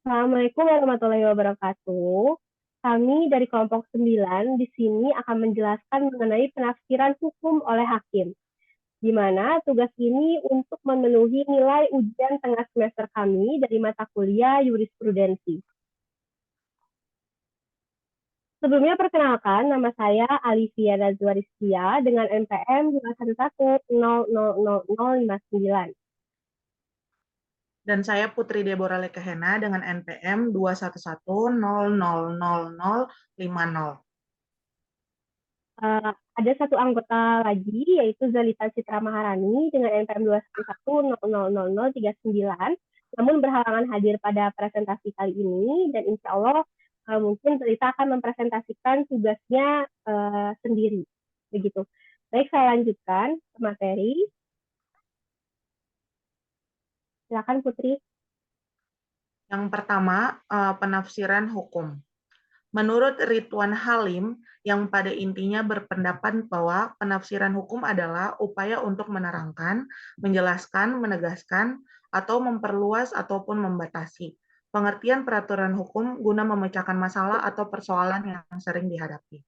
Assalamualaikum warahmatullahi wabarakatuh. Kami dari kelompok 9 di sini akan menjelaskan mengenai penafsiran hukum oleh hakim, di mana tugas ini untuk memenuhi nilai ujian tengah semester kami dari mata kuliah jurisprudensi. Sebelumnya perkenalkan, nama saya Alivia Nazwaristia dengan NPM 211000059. Dan saya Putri Deborah Lekehena dengan NPM 211000050. Ada satu anggota lagi, yaitu Zalita Citra Maharani dengan NPM 211000039, namun berhalangan hadir pada presentasi kali ini, dan insya Allah mungkin Zalita akan mempresentasikan tugasnya sendiri. Begitu. Baik, saya lanjutkan ke materi. Silakan Putri. Yang pertama, penafsiran hukum. Menurut Ridwan Halim, yang pada intinya berpendapat bahwa penafsiran hukum adalah upaya untuk menerangkan, menjelaskan, menegaskan, atau memperluas ataupun membatasi pengertian peraturan hukum guna memecahkan masalah atau persoalan yang sering dihadapi.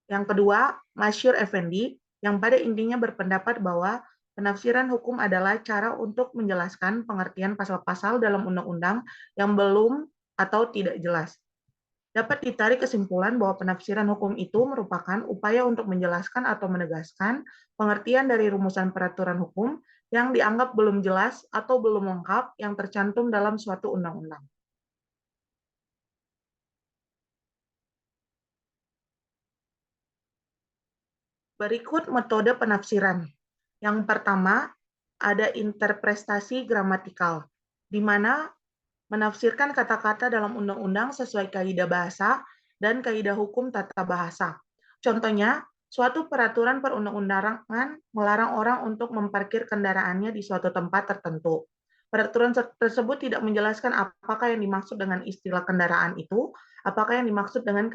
Yang kedua, Masyur Effendi, yang pada intinya berpendapat bahwa penafsiran hukum adalah cara untuk menjelaskan pengertian pasal-pasal dalam undang-undang yang belum atau tidak jelas. Dapat ditarik kesimpulan bahwa penafsiran hukum itu merupakan upaya untuk menjelaskan atau menegaskan pengertian dari rumusan peraturan hukum yang dianggap belum jelas atau belum lengkap yang tercantum dalam suatu undang-undang. Berikut metode penafsiran. Yang pertama, ada interpretasi gramatikal, di mana menafsirkan kata-kata dalam undang-undang sesuai kaidah bahasa dan kaidah hukum tata bahasa. Contohnya, suatu peraturan perundang-undangan melarang orang untuk memparkir kendaraannya di suatu tempat tertentu. Peraturan tersebut tidak menjelaskan apakah yang dimaksud dengan istilah kendaraan itu, apakah yang dimaksud dengan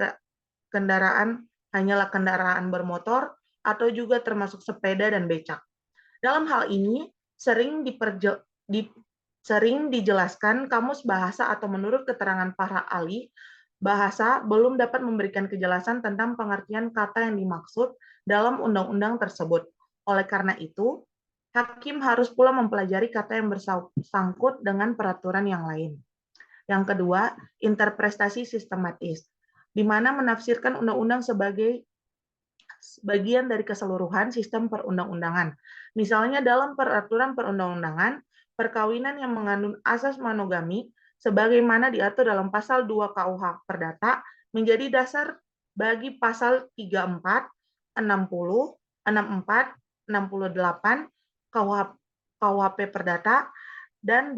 kendaraan hanyalah kendaraan bermotor, atau juga termasuk sepeda dan becak. Dalam hal ini, sering dijelaskan kamus bahasa atau menurut keterangan para ahli bahasa belum dapat memberikan kejelasan tentang pengertian kata yang dimaksud dalam undang-undang tersebut. Oleh karena itu, hakim harus pula mempelajari kata yang bersangkut dengan peraturan yang lain. Yang kedua, interpretasi sistematis, di mana menafsirkan undang-undang sebagai bagian dari keseluruhan sistem perundang-undangan. Misalnya dalam peraturan perundang-undangan, perkawinan yang mengandung asas monogami sebagaimana diatur dalam pasal 2 KUH Perdata menjadi dasar bagi pasal 34, 60, 64, 68 KUHP Perdata dan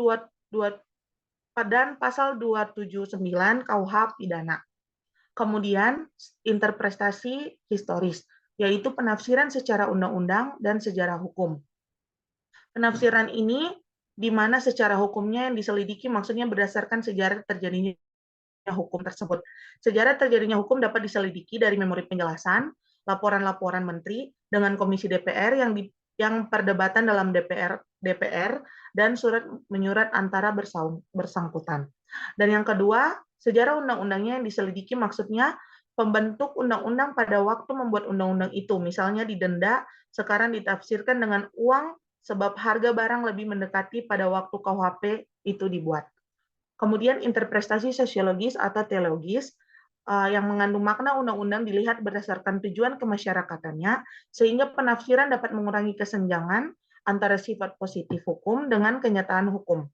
pasal 279 KUH Pidana. Kemudian interpretasi historis, yaitu penafsiran secara undang-undang dan sejarah hukum. Penafsiran ini di mana secara hukumnya yang diselidiki maksudnya berdasarkan sejarah terjadinya hukum tersebut. Sejarah terjadinya hukum dapat diselidiki dari memori penjelasan, laporan-laporan menteri dengan komisi DPR yang perdebatan dalam DPR dan surat menyurat antara bersangkutan. Dan yang kedua, sejarah undang-undangnya yang diselidiki maksudnya pembentuk undang-undang pada waktu membuat undang-undang itu, misalnya didenda, sekarang ditafsirkan dengan uang sebab harga barang lebih mendekati pada waktu KUHP itu dibuat. Kemudian interpretasi sosiologis atau teologis yang mengandung makna undang-undang dilihat berdasarkan tujuan kemasyarakatannya, sehingga penafsiran dapat mengurangi kesenjangan antara sifat positif hukum dengan kenyataan hukum.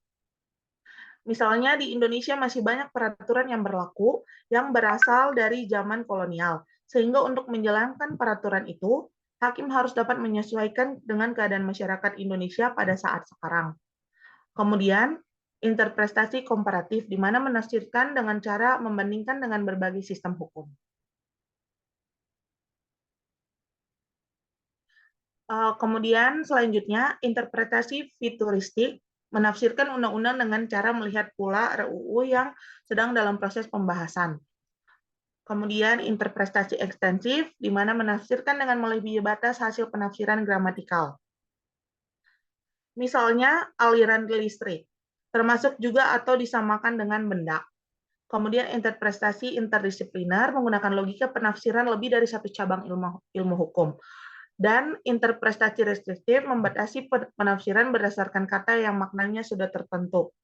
Misalnya di Indonesia masih banyak peraturan yang berlaku yang berasal dari zaman kolonial, sehingga untuk menjalankan peraturan itu, hakim harus dapat menyesuaikan dengan keadaan masyarakat Indonesia pada saat sekarang. Kemudian, interpretasi komparatif, di mana menafsirkan dengan cara membandingkan dengan berbagai sistem hukum. Kemudian selanjutnya, interpretasi futuristik, menafsirkan undang-undang dengan cara melihat pula RUU yang sedang dalam proses pembahasan. Kemudian interpretasi ekstensif, di mana menafsirkan dengan melebihi batas hasil penafsiran gramatikal. Misalnya aliran listrik. termasuk juga atau disamakan dengan benda. Kemudian interpretasi interdisipliner menggunakan logika penafsiran lebih dari satu cabang ilmu hukum. Dan interpretasi restriktif membatasi penafsiran berdasarkan kata yang maknanya sudah tertentu.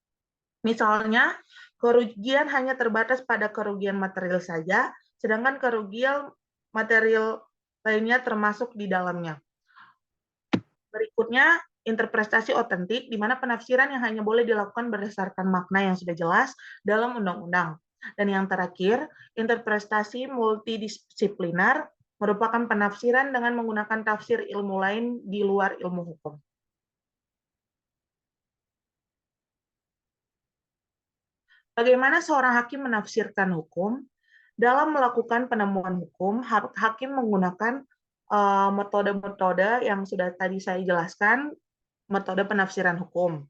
Misalnya, kerugian hanya terbatas pada kerugian material saja, sedangkan kerugian material lainnya termasuk di dalamnya. Berikutnya, interpretasi otentik, di mana penafsiran yang hanya boleh dilakukan berdasarkan makna yang sudah jelas dalam undang-undang. Dan yang terakhir, interpretasi multidisipliner merupakan penafsiran dengan menggunakan tafsir ilmu lain di luar ilmu hukum. Bagaimana seorang hakim menafsirkan hukum? Dalam melakukan penemuan hukum, hakim menggunakan metode-metode yang sudah tadi saya jelaskan, metode penafsiran hukum.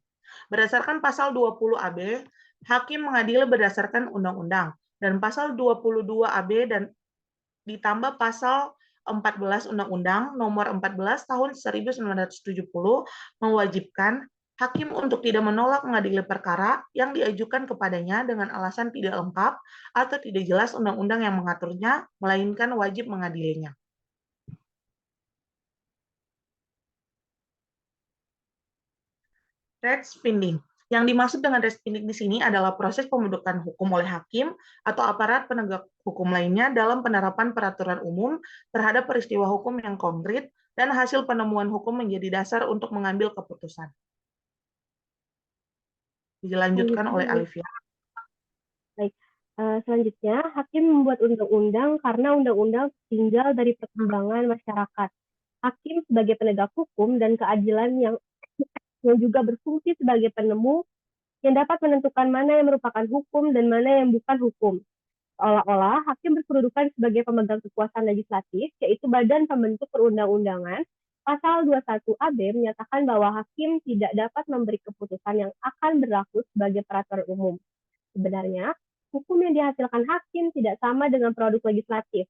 Berdasarkan pasal 20 AB, hakim mengadili berdasarkan undang-undang, dan pasal 22 AB dan ditambah pasal 14 Undang-Undang Nomor 14 Tahun 1970 mewajibkan hakim untuk tidak menolak mengadili perkara yang diajukan kepadanya dengan alasan tidak lengkap atau tidak jelas undang-undang yang mengaturnya, melainkan wajib mengadilinya. Red spending. Yang dimaksud dengan red spending di sini adalah proses pembentukan hukum oleh hakim atau aparat penegak hukum lainnya dalam penerapan peraturan umum terhadap peristiwa hukum yang konkret dan hasil penemuan hukum menjadi dasar untuk mengambil keputusan. Dilanjutkan oleh Alivia. Baik. Selanjutnya, hakim membuat undang-undang karena undang-undang tinggal dari perkembangan masyarakat. Hakim sebagai penegak hukum dan keadilan yang juga berfungsi sebagai penemu yang dapat menentukan mana yang merupakan hukum dan mana yang bukan hukum. Seolah-olah hakim berkedudukan sebagai pemegang kekuasaan legislatif, yaitu badan pembentuk perundang-undangan. Pasal 21 AB menyatakan bahwa hakim tidak dapat memberi keputusan yang akan berlaku sebagai peraturan umum. Sebenarnya, hukum yang dihasilkan hakim tidak sama dengan produk legislatif.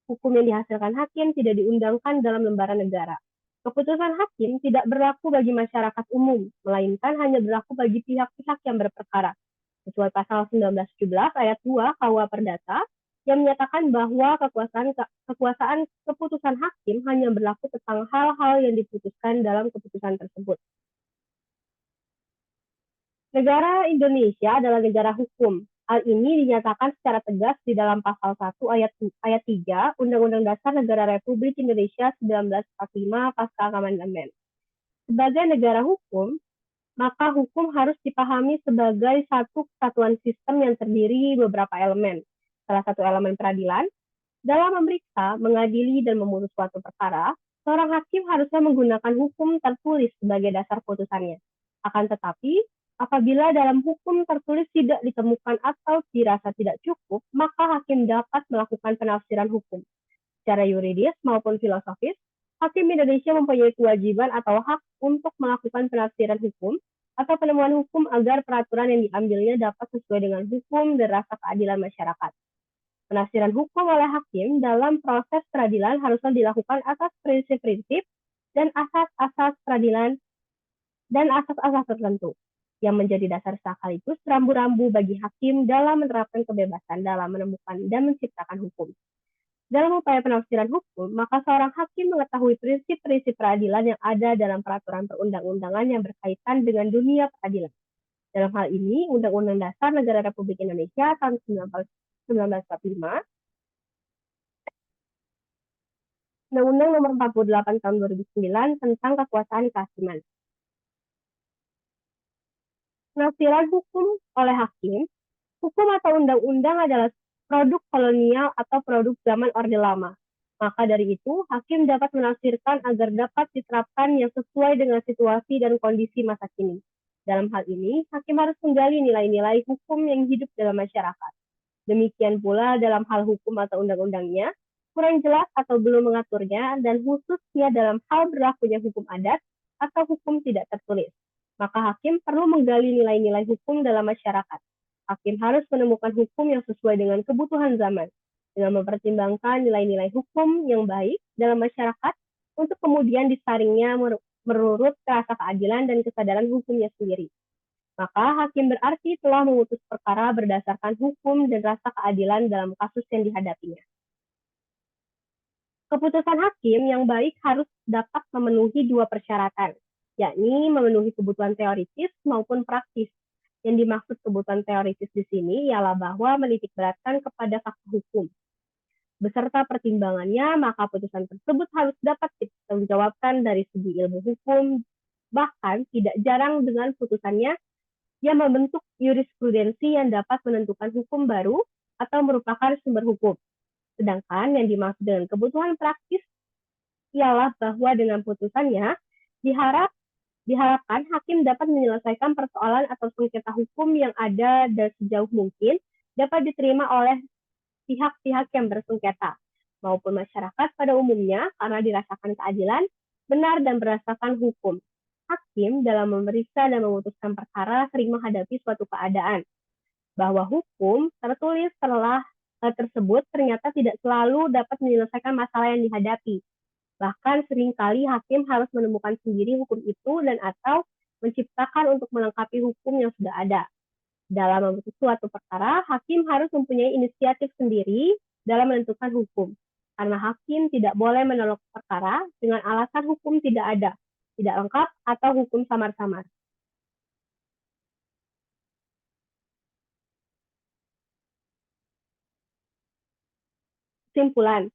Hukum yang dihasilkan hakim tidak diundangkan dalam lembaran negara. Keputusan hakim tidak berlaku bagi masyarakat umum, melainkan hanya berlaku bagi pihak-pihak yang berperkara. Sesuai pasal 1917 ayat 2 KUH Perdata, yang menyatakan bahwa kekuasaan keputusan hakim hanya berlaku tentang hal-hal yang diputuskan dalam keputusan tersebut. Negara Indonesia adalah negara hukum. Hal ini dinyatakan secara tegas di dalam pasal 1 ayat 3 Undang-Undang Dasar Negara Republik Indonesia 1945 pasca amandemen. Sebagai negara hukum, maka hukum harus dipahami sebagai satu kesatuan sistem yang terdiri beberapa elemen. Salah satu elemen peradilan. Dalam memeriksa, mengadili, dan memutus suatu perkara, seorang hakim harusnya menggunakan hukum tertulis sebagai dasar putusannya. Akan tetapi, apabila dalam hukum tertulis tidak ditemukan atau dirasa tidak cukup, maka hakim dapat melakukan penafsiran hukum. Secara yuridis maupun filosofis, hakim Indonesia mempunyai kewajiban atau hak untuk melakukan penafsiran hukum atau penemuan hukum agar peraturan yang diambilnya dapat sesuai dengan hukum dan rasa keadilan masyarakat. Penafsiran hukum oleh hakim dalam proses peradilan harusnya dilakukan atas prinsip-prinsip dan asas-asas peradilan dan asas-asas tertentu yang menjadi dasar sekaligus rambu-rambu bagi hakim dalam menerapkan kebebasan dalam menemukan dan menciptakan hukum. Dalam upaya penafsiran hukum, maka seorang hakim mengetahui prinsip-prinsip peradilan yang ada dalam peraturan perundang-undangan yang berkaitan dengan dunia peradilan. Dalam hal ini, Undang-Undang Dasar Negara Republik Indonesia tahun 1945, Undang-Undang Nomor 48 tahun 2009 tentang kekuasaan kehakiman. Penafsiran hukum oleh hakim, hukum atau undang-undang adalah produk kolonial atau produk zaman Orde Lama. Maka dari itu, hakim dapat menafsirkan agar dapat diterapkan yang sesuai dengan situasi dan kondisi masa kini. Dalam hal ini, hakim harus menggali nilai-nilai hukum yang hidup dalam masyarakat. Demikian pula dalam hal hukum atau undang-undangnya, kurang jelas atau belum mengaturnya, dan khususnya dalam hal berlakunya hukum adat atau hukum tidak tertulis. Maka hakim perlu menggali nilai-nilai hukum dalam masyarakat. Hakim harus menemukan hukum yang sesuai dengan kebutuhan zaman, dengan mempertimbangkan nilai-nilai hukum yang baik dalam masyarakat untuk kemudian disaringnya menurut rasa keadilan dan kesadaran hukumnya sendiri. maka hakim berarti telah memutus perkara berdasarkan hukum dan rasa keadilan dalam kasus yang dihadapinya. Keputusan hakim yang baik harus dapat memenuhi dua persyaratan, yakni memenuhi kebutuhan teoritis maupun praktis. Yang dimaksud kebutuhan teoritis di sini ialah bahwa menitikberatkan kepada fakta hukum. Beserta pertimbangannya, maka putusan tersebut harus dapat dipertanggungjawabkan dari segi ilmu hukum, bahkan tidak jarang dengan putusannya yang membentuk jurisprudensi yang dapat menentukan hukum baru atau merupakan sumber hukum. Sedangkan yang dimaksud dengan kebutuhan praktis ialah bahwa dengan putusannya diharapkan hakim dapat menyelesaikan persoalan atau sengketa hukum yang ada dan sejauh mungkin dapat diterima oleh pihak-pihak yang bersengketa maupun masyarakat pada umumnya karena dirasakan keadilan, benar dan berdasarkan hukum. Hakim dalam memeriksa dan memutuskan perkara sering menghadapi suatu keadaan bahwa hukum tertulis tersebut ternyata tidak selalu dapat menyelesaikan masalah yang dihadapi. Bahkan seringkali hakim harus menemukan sendiri hukum itu dan atau menciptakan untuk melengkapi hukum yang sudah ada. Dalam memutus suatu perkara, hakim harus mempunyai inisiatif sendiri dalam menentukan hukum. Karena hakim tidak boleh menolak perkara dengan alasan hukum tidak ada, tidak lengkap, atau hukum samar-samar. Kesimpulan,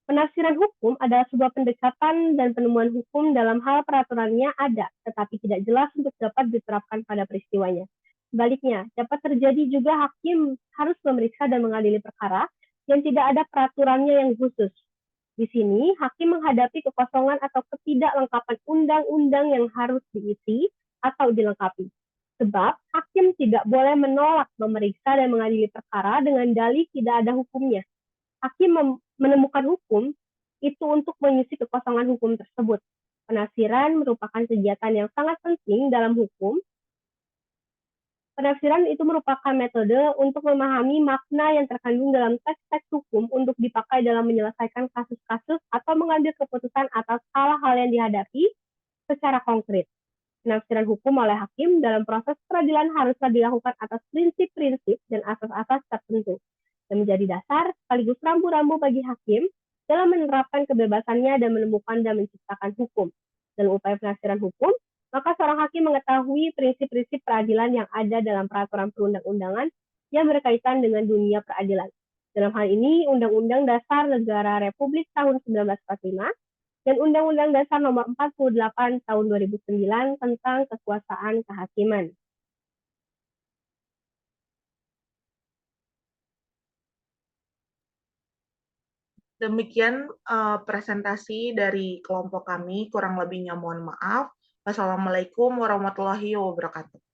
penafsiran hukum adalah sebuah pendekatan dan penemuan hukum dalam hal peraturannya ada, tetapi tidak jelas untuk dapat diterapkan pada peristiwanya. Sebaliknya, dapat terjadi juga hakim harus memeriksa dan mengadili perkara yang tidak ada peraturannya yang khusus. Di sini, hakim menghadapi kekosongan atau ketidaklengkapan undang-undang yang harus diisi atau dilengkapi. Sebab, hakim tidak boleh menolak memeriksa dan mengadili perkara dengan dalih tidak ada hukumnya. Hakim menemukan hukum itu untuk mengisi kekosongan hukum tersebut. Penafsiran merupakan kegiatan yang sangat penting dalam hukum. Penafsiran itu merupakan metode untuk memahami makna yang terkandung dalam teks-teks hukum untuk dipakai dalam menyelesaikan kasus-kasus atau mengambil keputusan atas hal-hal yang dihadapi secara konkret. Penafsiran hukum oleh hakim dalam proses peradilan haruslah dilakukan atas prinsip-prinsip dan asas-asas tertentu dan menjadi dasar sekaligus rambu-rambu bagi hakim dalam menerapkan kebebasannya dan menemukan dan menciptakan hukum. Dalam upaya penafsiran hukum, maka seorang hakim mengetahui prinsip-prinsip peradilan yang ada dalam peraturan perundang-undangan yang berkaitan dengan dunia peradilan. Dalam hal ini, Undang-Undang Dasar Negara Republik tahun 1945 dan Undang-Undang Dasar Nomor 48 tahun 2009 tentang kekuasaan kehakiman. Demikian presentasi dari kelompok kami, kurang lebihnya mohon maaf. Wassalamualaikum warahmatullahi wabarakatuh.